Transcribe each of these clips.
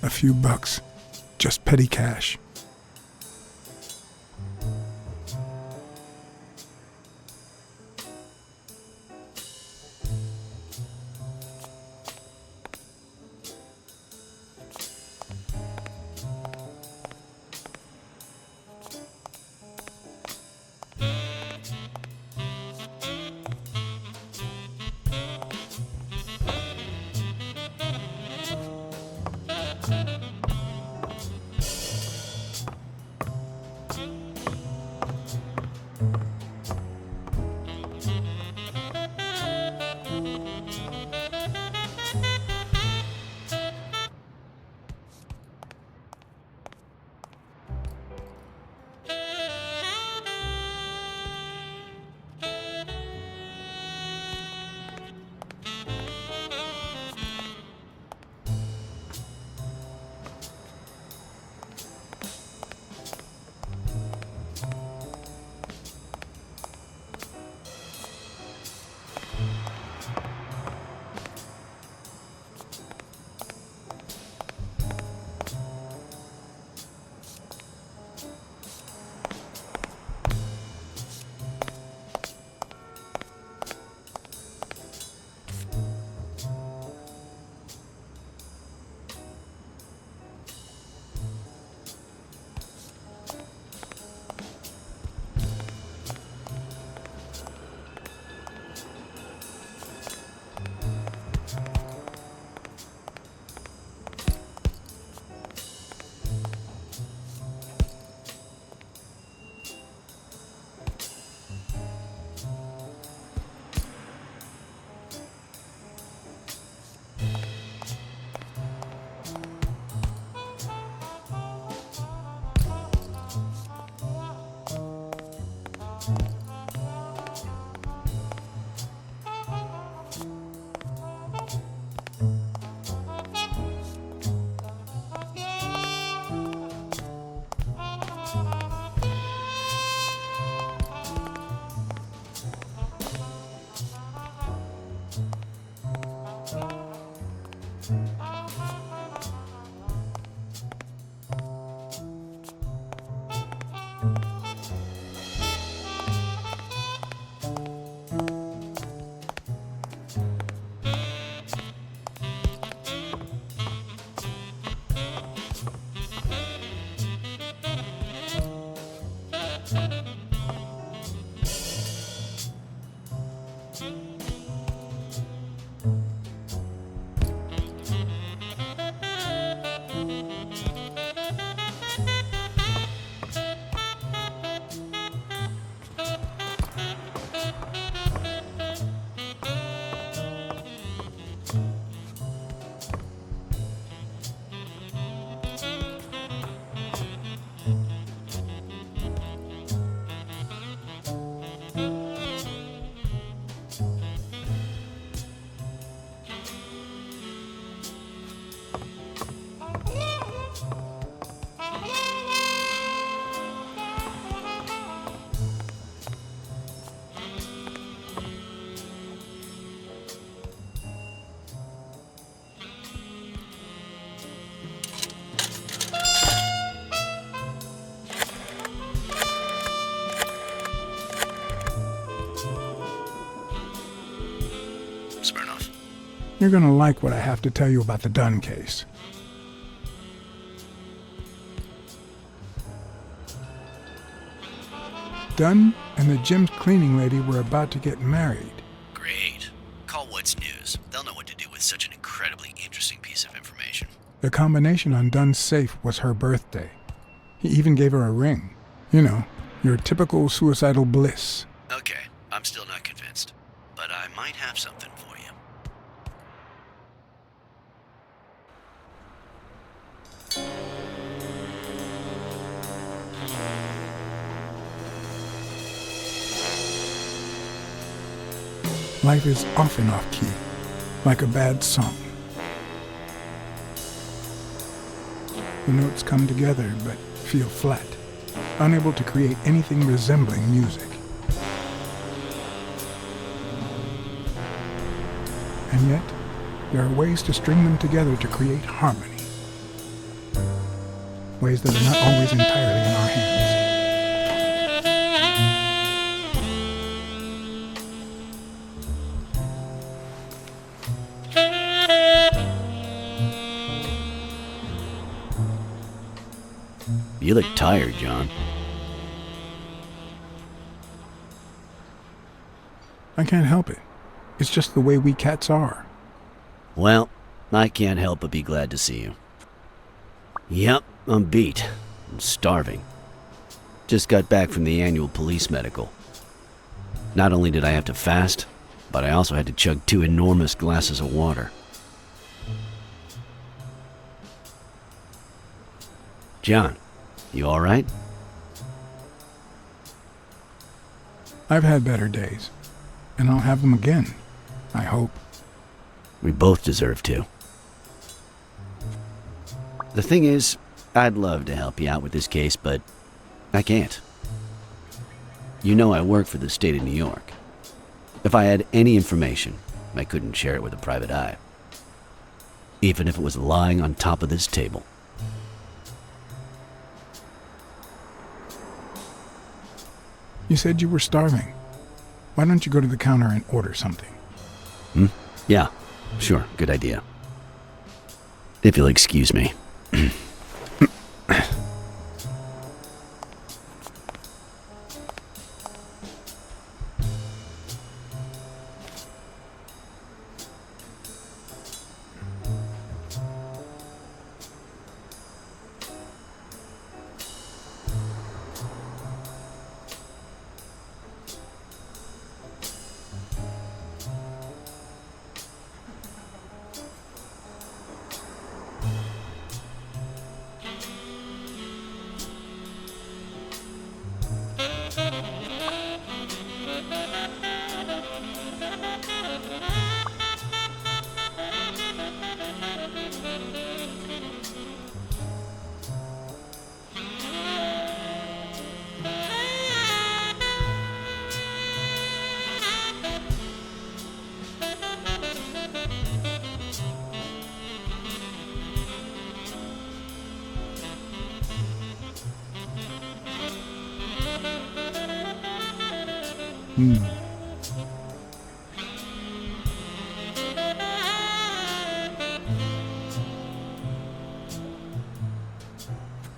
A few bucks. Just petty cash. You're gonna like what I have to tell you about the Dunn case. Dunn and the gym's cleaning lady were about to get married. Great. Call What's News. They'll know what to do with such an incredibly interesting piece of information. The combination on Dunn's safe was her birthday. He even gave her a ring. You know, your typical suicidal bliss. Okay, I'm still not convinced. But I might have something for you. Life is off and off key, like a bad song. The notes come together but feel flat, unable to create anything resembling music. And yet, there are ways to string them together to create harmony. ways that are not always entirely in our hands. You look tired, John. I can't help it. It's just the way we cats are. Well, I can't help but be glad to see you. Yep, I'm beat. I'm starving. Just got back from the annual police medical. Not only did I have to fast, but I also had to chug 2 enormous glasses of water. John, you all right? I've had better days, and I'll have them again, I hope. We both deserve to. The thing is, I'd love to help you out with this case, but I can't. You know I work for the state of New York. If I had any information, I couldn't share it with a private eye. Even if it was lying on top of this table. You said you were starving. Why don't you go to the counter and order something? Yeah, sure, good idea. If you'll excuse me.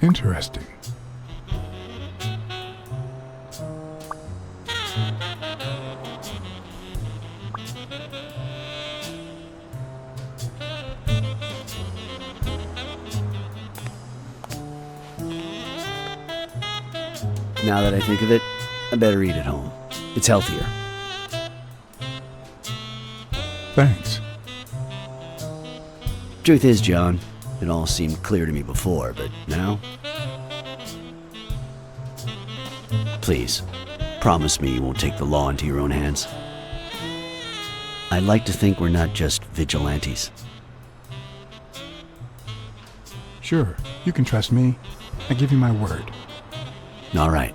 Interesting. Now that I think of it, I better eat at home. It's healthier. Thanks. Truth is, John, it all seemed clear to me before, but now? Please, promise me you won't take the law into your own hands. I'd like to think we're not just vigilantes. Sure, you can trust me. I give you my word. All right.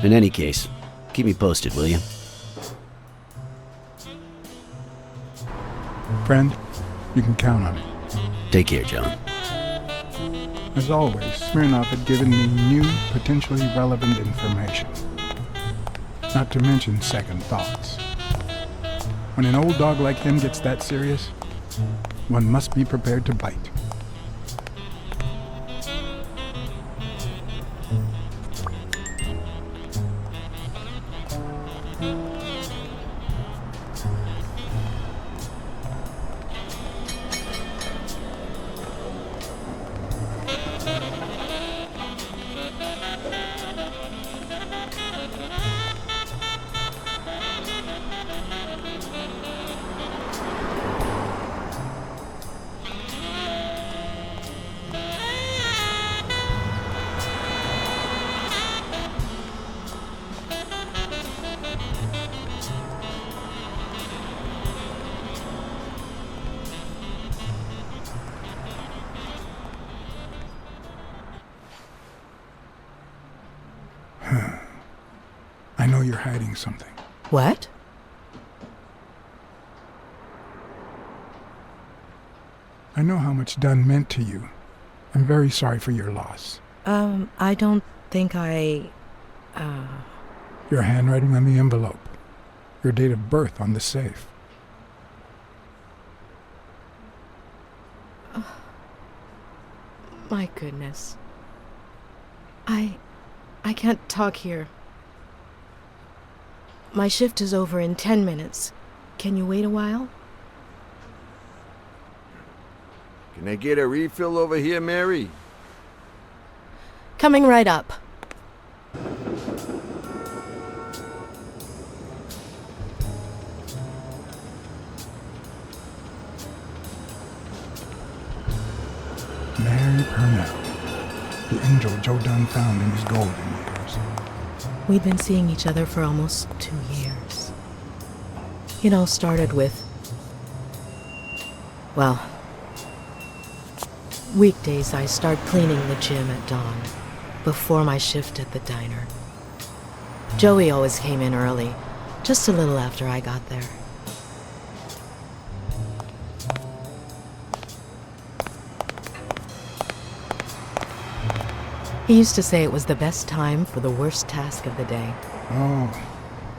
In any case, keep me posted, will you? Friend, you can count on it. Take care, John. As always, Smirnoff had given me new, potentially relevant information. Not to mention second thoughts. When an old dog like him gets that serious, one must be prepared to bite. I know you're hiding something. What? I know how much Dunn meant to you. I'm very sorry for your loss. I don't think I... Your handwriting on the envelope. Your date of birth on the safe. My goodness. I can't talk here. My shift is over in 10 minutes. Can you wait a while? Can I get a refill over here, Mary? Coming right up. Mary Purnell, the angel Joe Dunn found in his golden years. We'd been seeing each other for almost 2 years. It all started with... well... weekdays I start cleaning the gym at dawn, before my shift at the diner. Joey always came in early, just a little after I got there. He used to say it was the best time for the worst task of the day. Oh,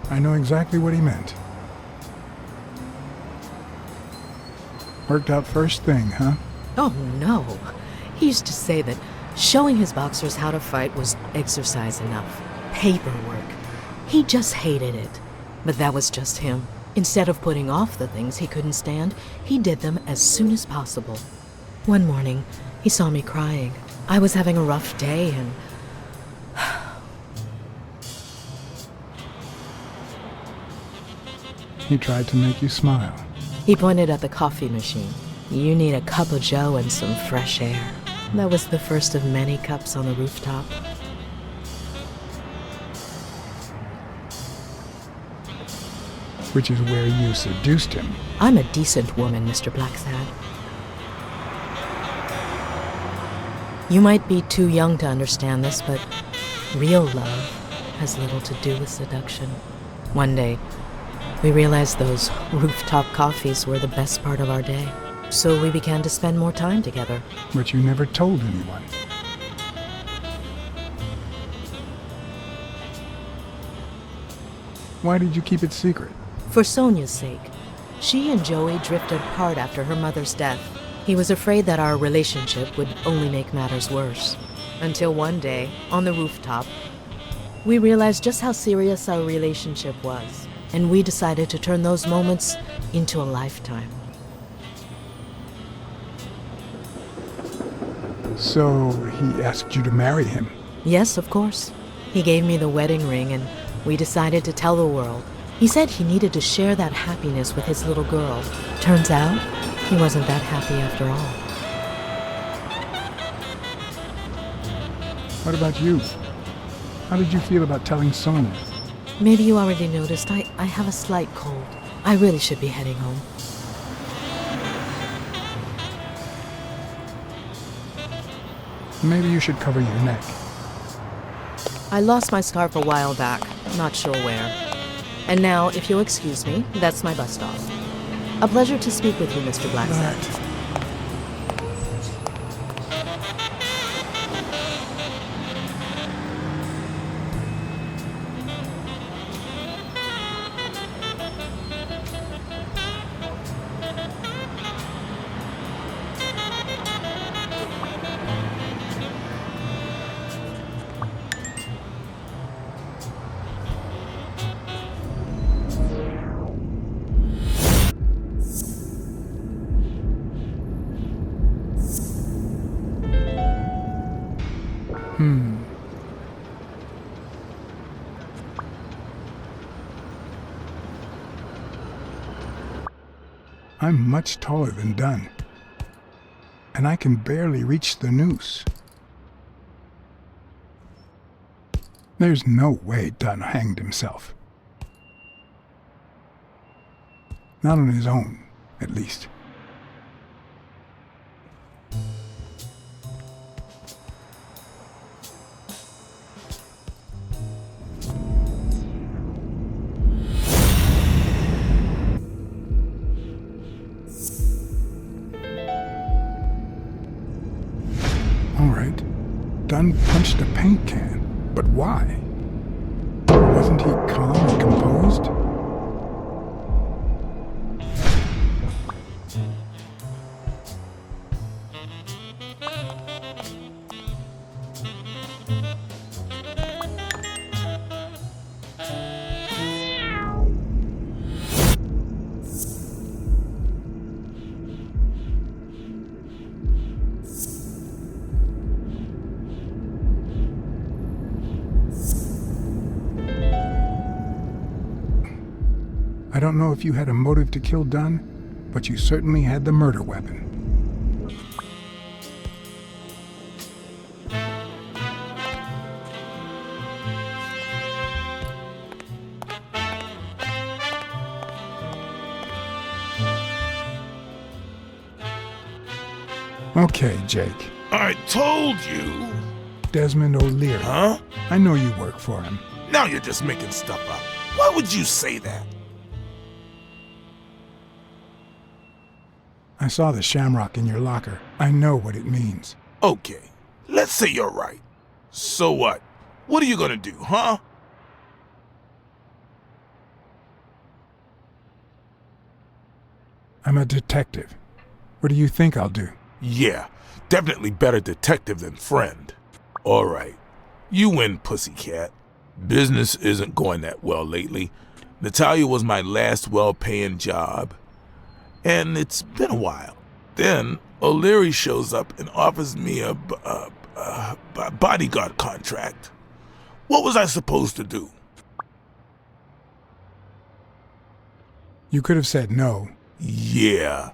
I know exactly what he meant. Worked out first thing, huh? Oh no! He used to say that showing his boxers how to fight was exercise enough. Paperwork. He just hated it. But that was just him. Instead of putting off the things he couldn't stand, he did them as soon as possible. One morning, he saw me crying. I was having a rough day and... He tried to make you smile. He pointed at the coffee machine. You need a cup of joe and some fresh air. That was the first of many cups on the rooftop. Which is where you seduced him. I'm a decent woman, Mr. Blacksad. You might be too young to understand this, but real love has little to do with seduction. One day, we realized those rooftop coffees were the best part of our day. So we began to spend more time together. But you never told anyone. Why did you keep it secret? For Sonia's sake. She and Joey drifted apart after her mother's death. He was afraid that our relationship would only make matters worse. Until one day, on the rooftop, we realized just how serious our relationship was. And we decided to turn those moments into a lifetime. So he asked you to marry him? Yes, of course. He gave me the wedding ring and we decided to tell the world. He said he needed to share that happiness with his little girl. Turns out, he wasn't that happy after all. What about you? How did you feel about telling Sonia? Maybe you already noticed, I have a slight cold. I really should be heading home. Maybe you should cover your neck. I lost my scarf a while back, not sure where. And now, if you'll excuse me, that's my bus stop. A pleasure to speak with you, Mr. Blacksad. I'm much taller than Dunn, and I can barely reach the noose. There's no way Dunn hanged himself. Not on his own, at least. Dunn punched a paint can. But why? Wasn't he calm and composed? I don't know if you had a motive to kill Dunn, but you certainly had the murder weapon. Okay, Jake. I told you. Desmond O'Leary. Huh? I know you work for him. Now you're just making stuff up. Why would you say that? I saw the shamrock in your locker. I know what it means. Okay, let's say you're right. So what? What are you gonna do, huh? I'm a detective. What do you think I'll do? Yeah, definitely better detective than friend. All right, you win, pussycat. Business isn't going that well lately. Natalia was my last well-paying job, and it's been a while. Then O'Leary shows up and offers me a bodyguard contract. What was I supposed to do? You could have said no. Yeah,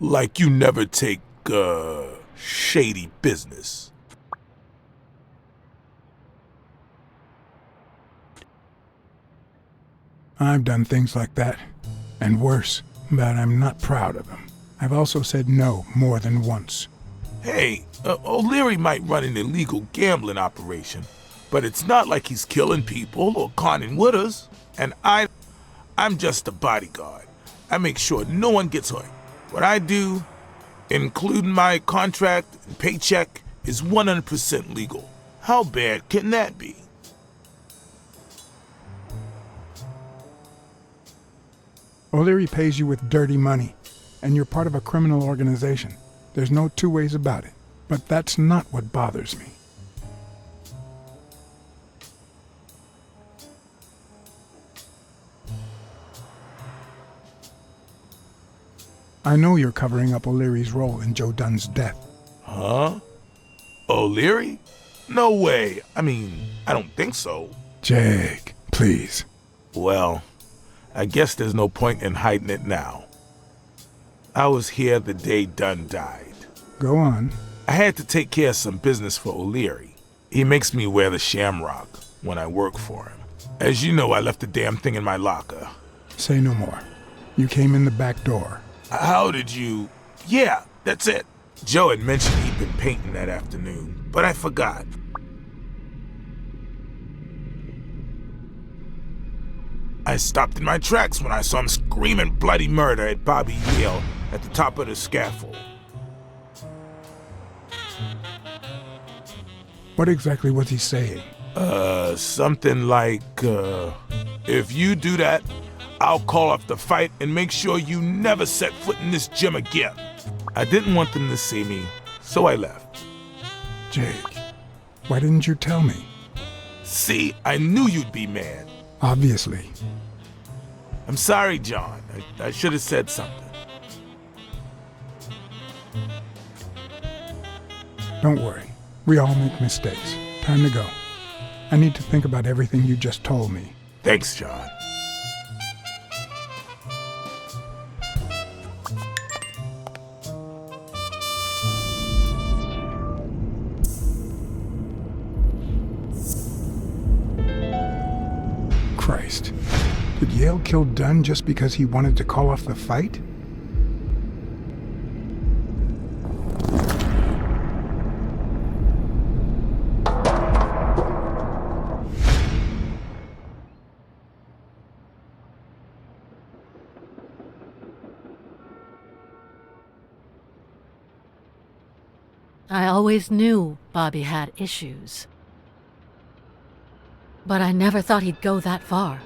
like you never take, shady business. I've done things like that, and worse, but I'm not proud of them. I've also said no more than once. Hey, O'Leary might run an illegal gambling operation, but it's not like he's killing people or conning widows. And I'm just a bodyguard. I make sure no one gets hurt. What I do, including my contract and paycheck, is 100% legal. How bad can that be? O'Leary pays you with dirty money, and you're part of a criminal organization. There's no two ways about it. But that's not what bothers me. I know you're covering up O'Leary's role in Joe Dunn's death. Huh? O'Leary? No way. I mean, I don't think so. Jake, please. Well, I guess there's no point in hiding it now. I was here the day Dunn died. Go on. I had to take care of some business for O'Leary. He makes me wear the shamrock when I work for him. As you know, I left the damn thing in my locker. Say no more. You came in the back door. How did you... Yeah, that's it. Joe had mentioned he'd been painting that afternoon, but I forgot. I stopped in my tracks when I saw him screaming bloody murder at Bobby Yale at the top of the scaffold. What exactly was he saying? Something like, if you do that, I'll call off the fight and make sure you never set foot in this gym again. I didn't want them to see me, so I left. Jake, why didn't you tell me? See, I knew you'd be mad. Obviously. I'm sorry, John. I should have said something. Don't worry. We all make mistakes. Time to go. I need to think about everything you just told me. Thanks, John. Christ. Did Yale kill Dunn just because he wanted to call off the fight? I always knew Bobby had issues. But I never thought he'd go that far.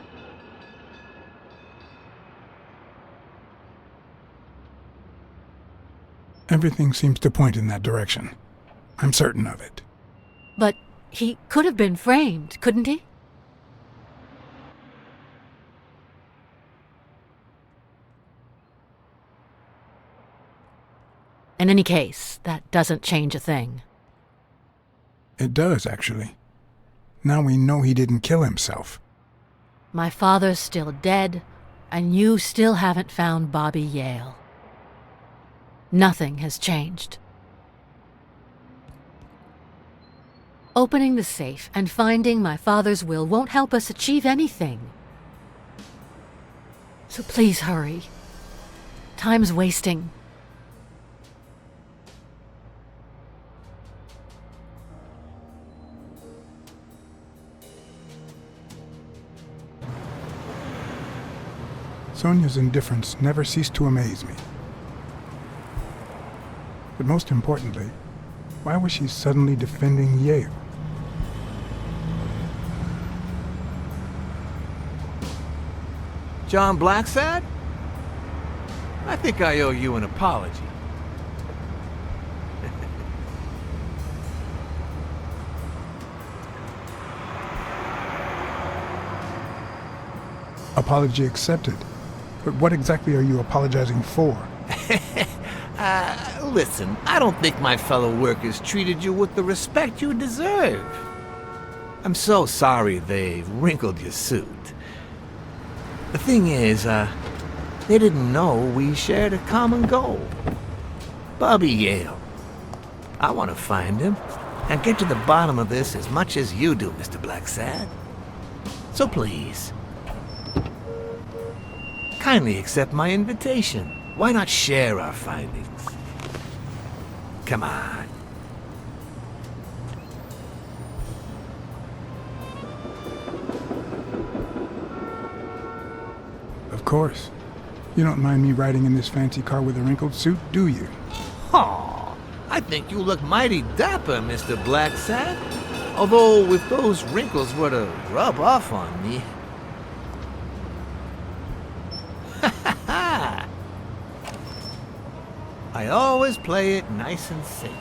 Everything seems to point in that direction. I'm certain of it. But he could have been framed, couldn't he? In any case, that doesn't change a thing. It does, actually. Now we know he didn't kill himself. My father's still dead, and you still haven't found Bobby Yale. Nothing has changed. Opening the safe and finding my father's will won't help us achieve anything. So please hurry. Time's wasting. Sonia's indifference never ceased to amaze me. But most importantly, why was she suddenly defending Yale? John Blacksad? I think I owe you an apology. Apology accepted. But what exactly are you apologizing for? Listen, I don't think my fellow workers treated you with the respect you deserve. I'm so sorry they wrinkled your suit. The thing is, they didn't know we shared a common goal. Bobby Yale. I want to find him and get to the bottom of this as much as you do, Mr. Blacksad. So please, kindly accept my invitation. Why not share our findings? Come on. Of course. You don't mind me riding in this fancy car with a wrinkled suit, do you? Aw, I think you look mighty dapper, Mr. Blacksad. Although if those wrinkles were to rub off on me... I always play it nice and safe.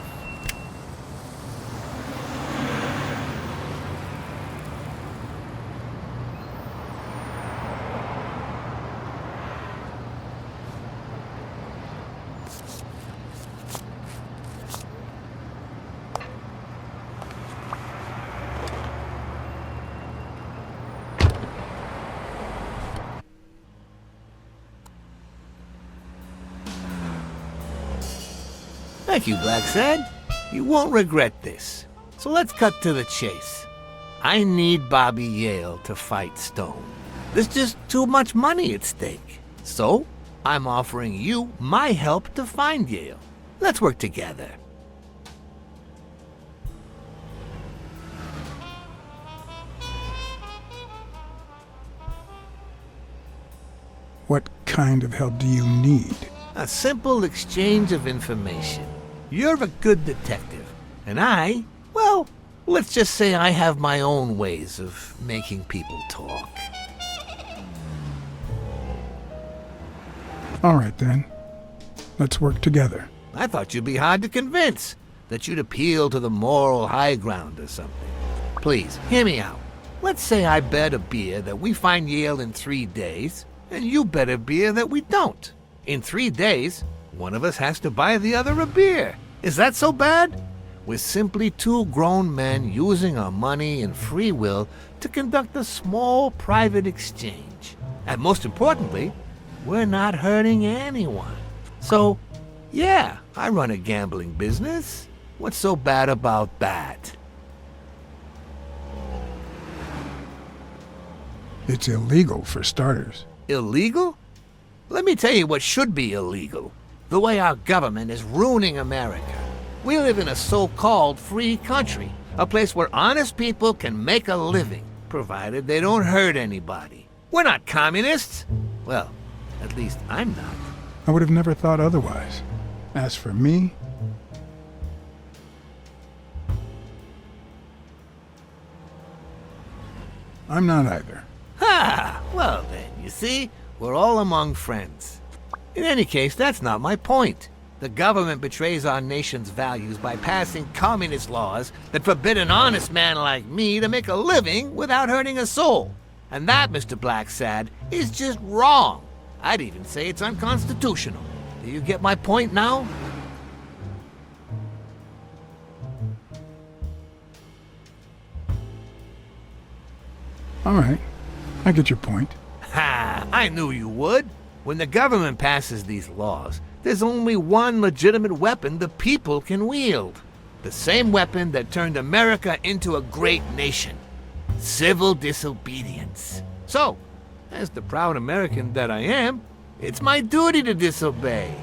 Thank you, Blacksad. You won't regret this. So let's cut to the chase. I need Bobby Yale to fight Stone. There's just too much money at stake. So, I'm offering you my help to find Yale. Let's work together. What kind of help do you need? A simple exchange of information. You're a good detective, and I, well, let's just say I have my own ways of making people talk. All right, then. Let's work together. I thought you'd be hard to convince, that you'd appeal to the moral high ground or something. Please, hear me out. Let's say I bet a beer that we find Yale in 3 days, and you bet a beer that we don't. In 3 days, one of us has to buy the other a beer. Is that so bad? We're simply two grown men using our money and free will to conduct a small private exchange. And most importantly, we're not hurting anyone. So, yeah, I run a gambling business. What's so bad about that? It's illegal, for starters. Illegal? Let me tell you what should be illegal. The way our government is ruining America. We live in a so-called free country, a place where honest people can make a living, provided they don't hurt anybody. We're not communists. Well, at least I'm not. I would have never thought otherwise. As for me, I'm not either. Ha! Well then, you see, we're all among friends. In any case, that's not my point. The government betrays our nation's values by passing communist laws that forbid an honest man like me to make a living without hurting a soul. And that, Mr. Blacksad, is just wrong. I'd even say it's unconstitutional. Do you get my point now? All right, I get your point. Ha! I knew you would. When the government passes these laws, there's only one legitimate weapon the people can wield. The same weapon that turned America into a great nation. Civil disobedience. So, as the proud American that I am, it's my duty to disobey.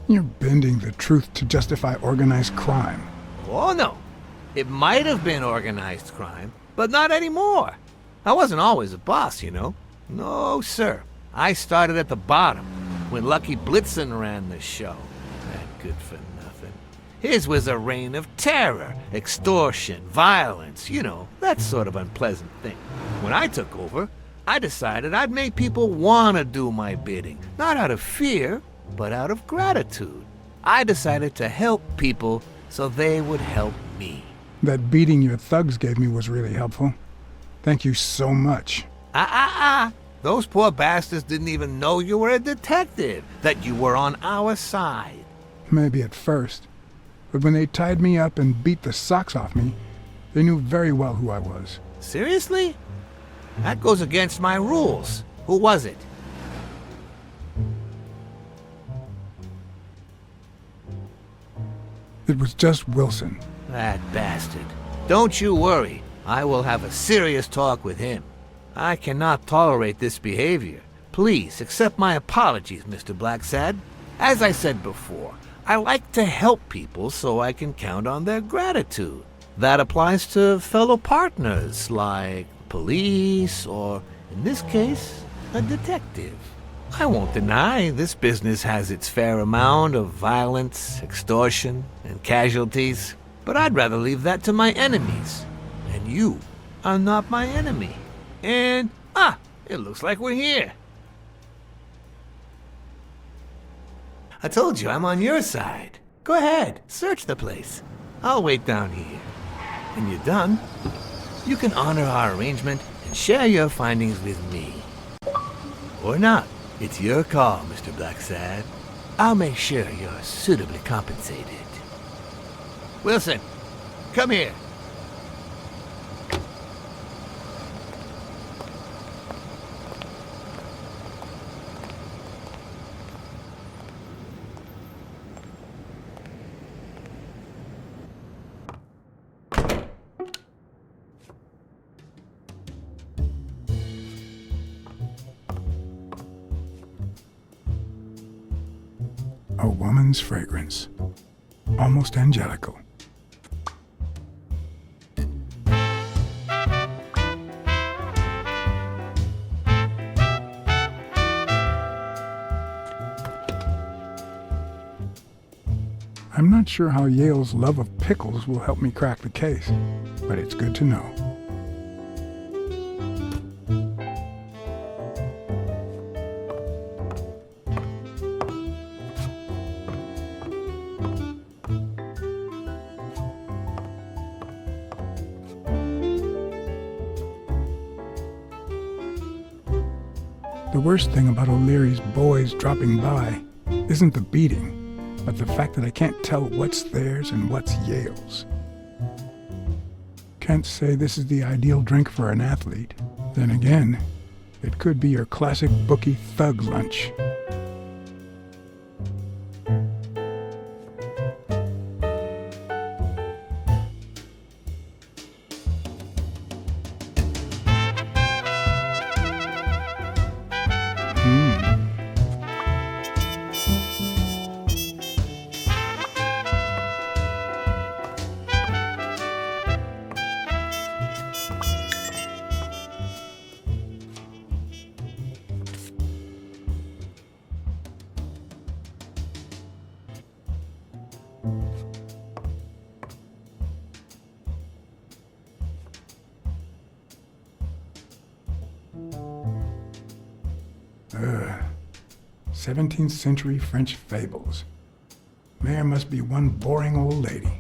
You're bending the truth to justify organized crime. Oh no, it might have been organized crime, but not anymore. I wasn't always a boss, you know. No, sir. I started at the bottom, when Lucky Blitzen ran the show. That good for nothing. His was a reign of terror, extortion, violence, you know, that sort of unpleasant thing. When I took over, I decided I'd make people want to do my bidding, not out of fear, but out of gratitude. I decided to help people so they would help me. That beating your thugs gave me was really helpful. Thank you so much. Those poor bastards didn't even know you were a detective, that you were on our side. Maybe at first. But when they tied me up and beat the socks off me, they knew very well who I was. Seriously? That goes against my rules. Who was it? It was just Wilson. That bastard. Don't you worry. I will have a serious talk with him. I cannot tolerate this behavior. Please accept my apologies, Mr. Blacksad. As I said before, I like to help people so I can count on their gratitude. That applies to fellow partners like police or, in this case, a detective. I won't deny this business has its fair amount of violence, extortion, and casualties, but I'd rather leave that to my enemies. And you are not my enemy. And, it looks like we're here. I told you I'm on your side. Go ahead, search the place. I'll wait down here. When you're done, you can honor our arrangement and share your findings with me. Or not. It's your call, Mr. Blacksad. I'll make sure you're suitably compensated. Wilson, come here. A woman's fragrance. Almost angelical. I'm not sure how Yale's love of pickles will help me crack the case, but it's good to know. The worst thing about O'Leary's boys dropping by isn't the beating, but the fact that I can't tell what's theirs and what's Yale's. Can't say this is the ideal drink for an athlete. Then again, it could be your classic bookie thug lunch. Ugh. 17th century French fables. Mayor must be one boring old lady.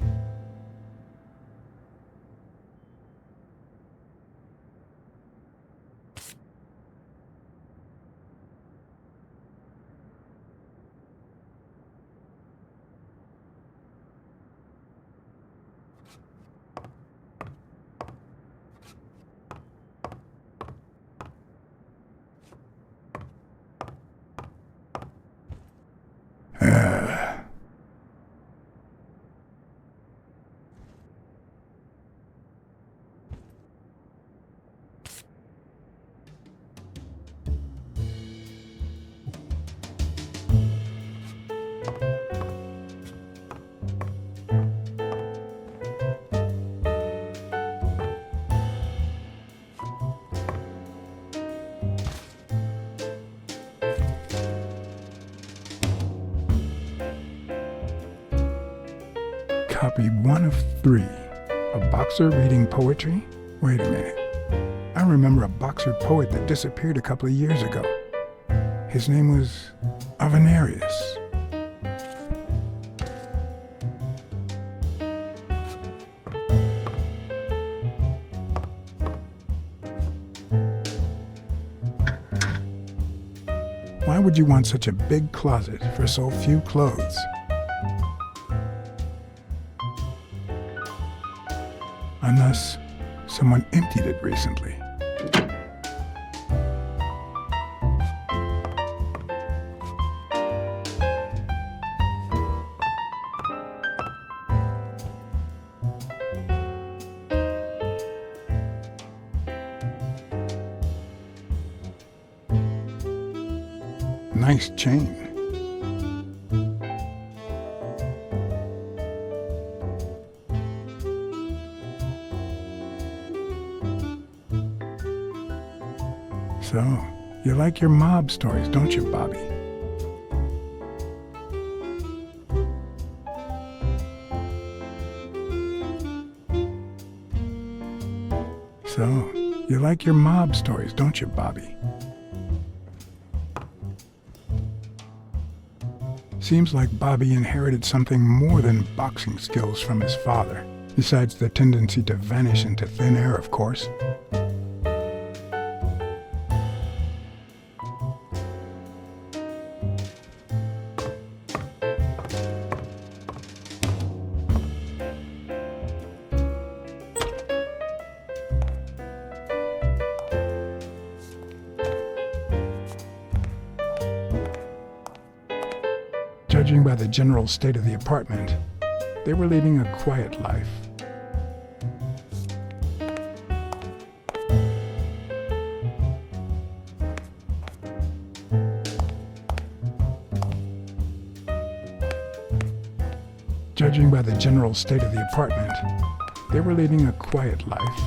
Copy 1 of 3. A boxer reading poetry? Wait a minute. I remember a boxer poet that disappeared a couple of years ago. His name was Avenarius. Why would you want such a big closet for so few clothes? Unless someone emptied it recently. Nice chain. So, you like your mob stories, don't you, Bobby? So, you like your mob stories, don't you, Bobby? Seems like Bobby inherited something more than boxing skills from his father, besides the tendency to vanish into thin air, of course. Judging by the general state of the apartment, they were leading a quiet life. Judging by the general state of the apartment, they were leading a quiet life.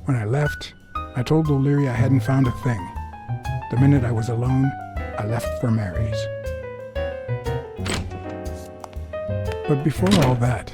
When I left, I told O'Leary I hadn't found a thing. The minute I was alone, I left for Mary's. But before all that,